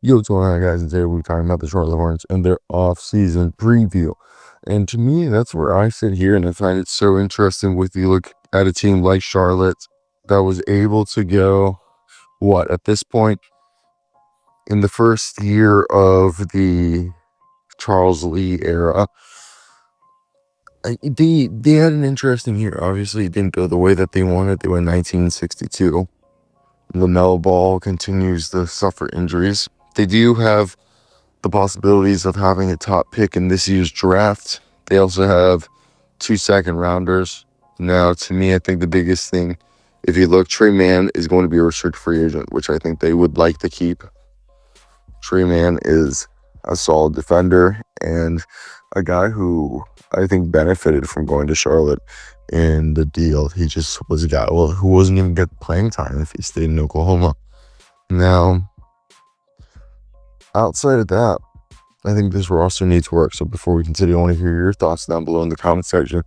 Yo, what's going on, guys? And today we're talking about the Charlotte Hornets and their off-season preview. And to me, that's where I sit here, and I find it so interesting with you look at a team like Charlotte that was able to go, at this point, in the first year of the Charles Lee era, they had an interesting year. Obviously, it didn't go the way that they wanted. They went 1962. LaMelo Ball continues to suffer injuries. They do have the possibilities of having a top pick in this year's draft. They also have 2 second rounders. Now, to me, I think the biggest thing, if you look, Tre Mann is going to be a restricted free agent, which I think they would like to keep. Tre Mann is a solid defender and a guy who I think benefited from going to Charlotte in the deal. He just was a guy who wasn't even getting playing time if he stayed in Oklahoma. Now, outside of that, I think this roster needs work. So before we continue, I want to hear your thoughts down below in the comment section.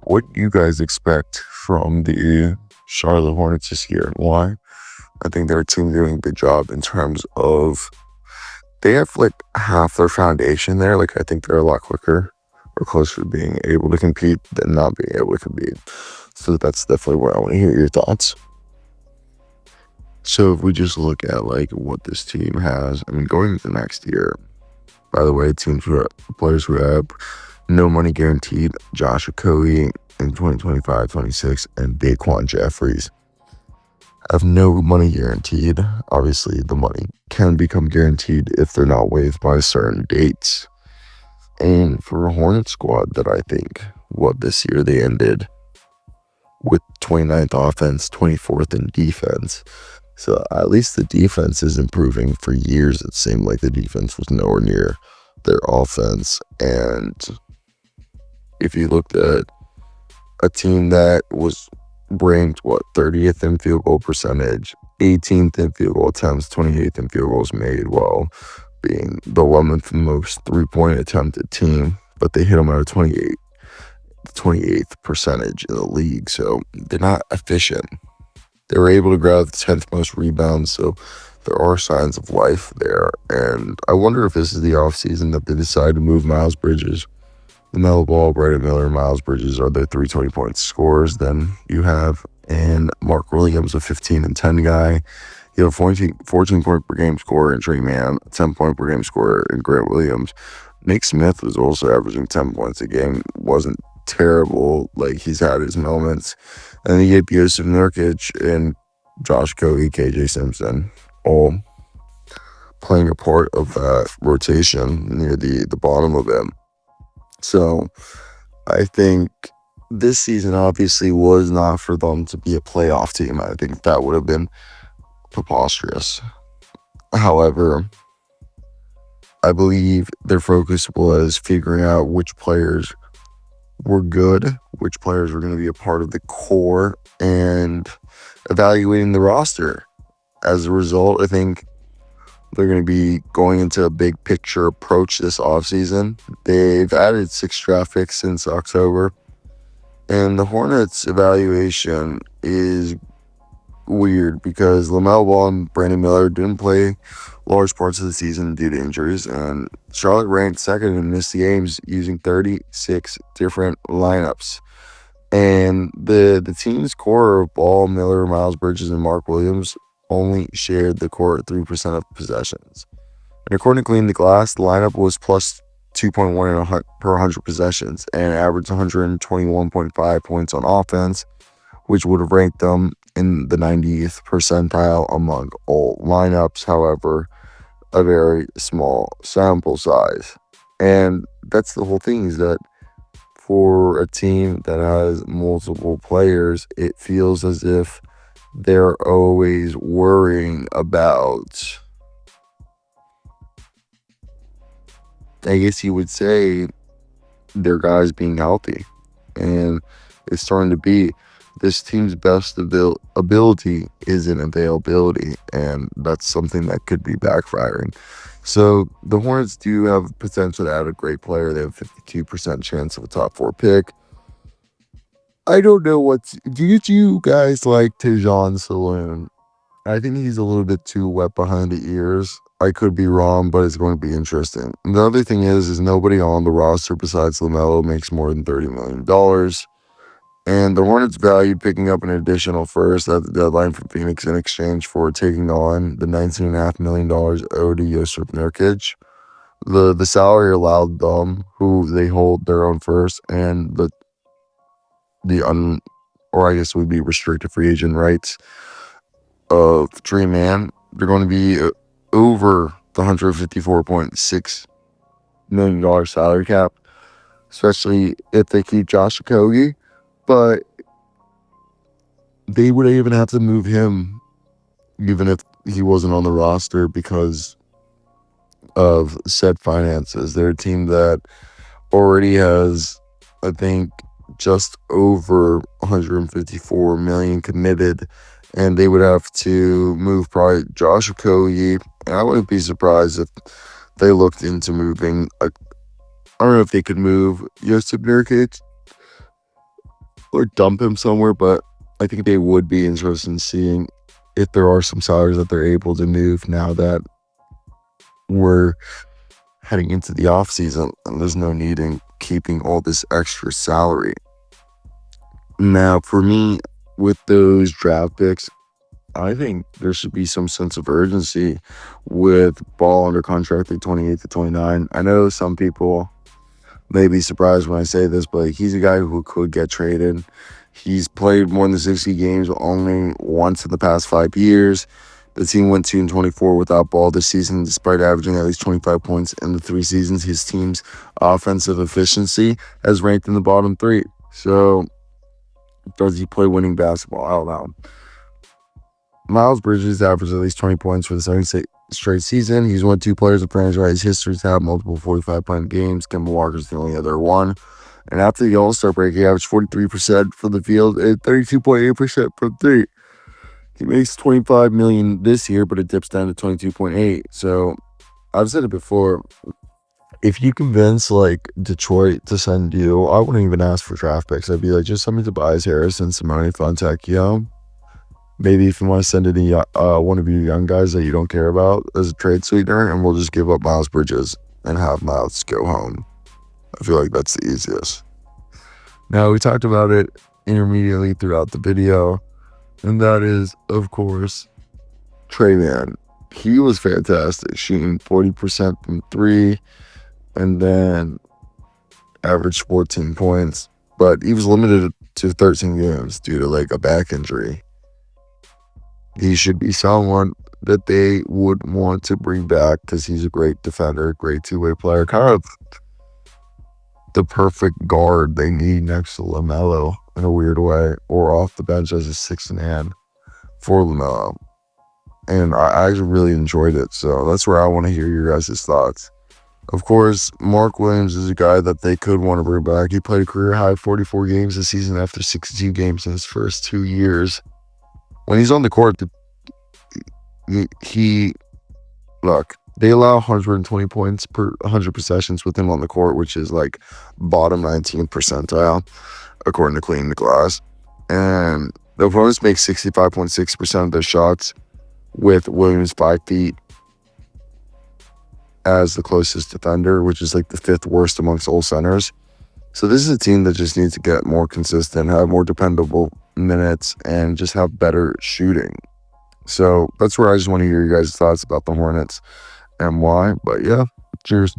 What do you guys expect from the Charlotte Hornets this year and why? I think their team doing a good job in terms of they have like half their foundation there. Like I think they're a lot quicker or closer to being able to compete than not being able to compete. So that's definitely where I want to hear your thoughts. So if we just look at like what this team has, I mean, going into next year, by the way, players who have no money guaranteed, Josh Okogie in 2025-26 and Daquan Jeffries have no money guaranteed. Obviously, the money can become guaranteed if they're not waived by certain dates. And for a Hornet squad that I think, this year they ended with 29th offense, 24th in defense. So at least the defense is improving. For years, it seemed like the defense was nowhere near their offense. And if you looked at a team that was ranked, 30th in field goal percentage, 18th in field goal attempts, 28th in field goals made, while being the 11th most three-point attempted team, but they hit them at a 28th percentage in the league. So they're not efficient. They were able to grab the 10th most rebounds, so there are signs of life there. And I wonder if this is the offseason that they decide to move Miles Bridges. LaMelo Ball, Brandon Miller, Miles Bridges are their 3 20-point scorers. Then you have Mark Williams, a 15 and 10 guy. You have a 14 point per game scorer in Tre Mann, a 10 point per game scorer in Grant Williams. Nick Smith was also averaging 10 points a game. Wasn't terrible. Like, he's had his moments. And then you get Yusuf Nurkic and Josh Okogie, KJ Simpson, all playing a part of that rotation near the bottom of it. So I think this season obviously was not for them to be a playoff team. I think that would have been preposterous. However, I believe their focus was figuring out which players were good, which players were going to be a part of the core, and evaluating the roster. As a result, I think they're going to be going into a big picture approach this offseason. They've added 6 draft picks since October, and the Hornets' evaluation is weird because LaMelo Ball and Brandon Miller didn't play large parts of the season due to injuries, and Charlotte ranked second in missed games using 36 different lineups. And the team's core of Ball, Miller, Miles Bridges, and Mark Williams only shared the core at 3% of possessions. And according to Clean the Glass, the lineup was plus 2.1 per 100 possessions and averaged 121.5 points on offense, which would have ranked them in the 90th percentile among all lineups. However, a very small sample size. And that's the whole thing, is that for a team that has multiple players, it feels as if they're always worrying about, I guess you would say, their guys being healthy. And it's starting to be this team's best ability is in availability, and that's something that could be backfiring. So the Hornets do have potential to add a great player. They have a 52% chance of a top 4 pick. I don't know do you guys like Tejan Saloon? I think he's a little bit too wet behind the ears. I could be wrong, but it's going to be interesting. And the other thing is nobody on the roster besides LaMelo makes more than $30 million. And the Hornets valued picking up an additional first at the deadline from Phoenix in exchange for taking on the $19.5 million owed to Yusuf Nurkic. The salary allowed them, who they hold their own first, and or I guess it would be restricted free agent rights of Tre Mann. They're going to be over the $154.6 million salary cap, especially if they keep Josh Okogie. But they would even have to move him, even if he wasn't on the roster, because of said finances. They're a team that already has, I think, just over 154 million committed, and they would have to move probably Josh Okogie. And I wouldn't be surprised if they looked into moving. I don't know if they could move Yusuf Nurkic or dump him somewhere, but I think they would be interested in seeing if there are some salaries that they're able to move now that we're heading into the offseason and there's no need in keeping all this extra salary. Now, for me, with those draft picks, I think there should be some sense of urgency with Ball under contract through 28 to 29. I know some people may be surprised when I say this, but he's a guy who could get traded. He's played more than 60 games only once in the past 5 years. The team went 2-24 without Ball this season, despite averaging at least 25 points in the 3 seasons. His team's offensive efficiency has ranked in the bottom 3. So, does he play winning basketball? I don't know. Miles Bridges averaged at least 20 points for the second straight season. He's one of 2 players in franchise history to have multiple 45-point games. Kemba Walker's the only other one. And after the All-Star break, he averaged 43% from the field and 32.8% from 3. He makes $25 million this year, but it dips down to 22.8. So I've said it before. If you convince like Detroit to send you, I wouldn't even ask for draft picks. I'd be like, just send me Tobias Harris and Simone Fontecchio. Maybe if you want to send any one of you young guys that you don't care about as a trade sweetener, and we'll just give up Miles Bridges and have Miles go home. I feel like that's the easiest. Now, we talked about it intermediately throughout the video, and that is, of course, Tre Mann. He was fantastic, shooting 40% from 3, and then averaged 14 points. But he was limited to 13 games due to like a back injury. He should be someone that they would want to bring back because he's a great defender, great two-way player, kind of the perfect guard they need next to LaMelo in a weird way, or off the bench as a sixth man for LaMelo. And I actually really enjoyed it, so that's where I want to hear your guys' thoughts. Of course, Mark Williams is a guy that they could want to bring back. He played a career-high 44 games this season after 62 games in his first 2 years. When he's on the court, they allow 120 points per 100 possessions with him on the court, which is like bottom 19th percentile, according to Clean the Glass. And the opponents make 65.6% of their shots with Williams 5 feet as the closest defender, which is like the 5th worst amongst all centers. So this is a team that just needs to get more consistent, have more dependable minutes, and just have better shooting. So that's where I just want to hear you guys' thoughts about the Hornets and why. But yeah, cheers.